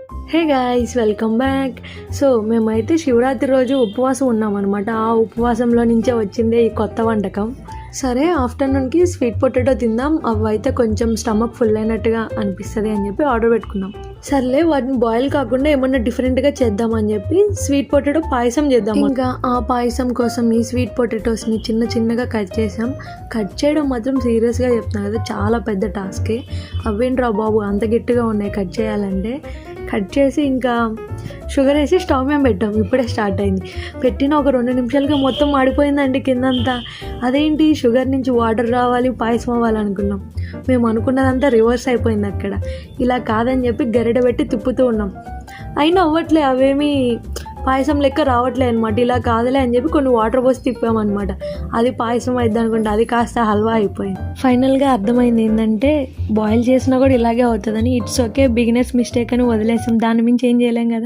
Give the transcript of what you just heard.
Hey guys, welcome back. So మేమైతే శివరాత్రి రోజు ఉపవాసం ఉన్నామన్నమాట. ఆ ఉపవాసంలో నుంచే వచ్చిందే ఈ కొత్త వంటకం. సరే ఆఫ్టర్నూన్కి స్వీట్ పొటాటో తిందాం, అవి అయితే కొంచెం స్టమక్ ఫుల్ అయినట్టుగా అనిపిస్తుంది అని చెప్పి ఆర్డర్ పెట్టుకున్నాం. సర్లే వాటిని బాయిల్ కాకుండా ఏమన్నా డిఫరెంట్గా చేద్దామని చెప్పి స్వీట్ పొటాటో పాయసం చేద్దాం. ఇంకా ఆ పాయసం కోసం ఈ స్వీట్ పొటాటోస్ని చిన్న చిన్నగా కట్ చేసాం. కట్ చేయడం మాత్రం సీరియస్గా చెప్తున్నాను కదా, చాలా పెద్ద టాస్కే. అవేంట్రా బాబు అంత గట్టిగా ఉన్నాయి కట్ చేయాలంటే. కట్ చేసి ఇంకా షుగర్ వేసి స్టవ్ మేము పెట్టాం. ఇప్పుడే స్టార్ట్ అయింది. పెట్టిన ఒక 2 నిమిషాలుగా మొత్తం మాడిపోయిందండి కిందంతా. అదేంటి షుగర్ నుంచి వాటర్ రావాలి పాయసం అవ్వాలనుకున్నాం. మేము అనుకున్నదంతా రివర్స్ అయిపోయింది అక్కడ. ఇలా కాదని చెప్పి గరిటె పెట్టి తిప్పుతూ ఉన్నాం. అయినా అవ్వట్లే, అవేమీ పాయసం లెక్క రావట్లే అనమాట. ఇలా కాదులే అని చెప్పి కొన్ని వాటర్ పోసి తిప్పామన్నమాట. అది పాయసం అయిద్ది అనుకుంటే అది కాస్త హల్వా అయిపోయింది. ఫైనల్గా అర్థమైంది ఏంటంటే బాయిల్ చేసినా కూడా ఇలాగే అవుతుందని. ఇట్స్ ఓకే, బిగినర్స్ మిస్టేక్ అని వదిలేసాం. దాని మించి ఏం చేయలేం కదా.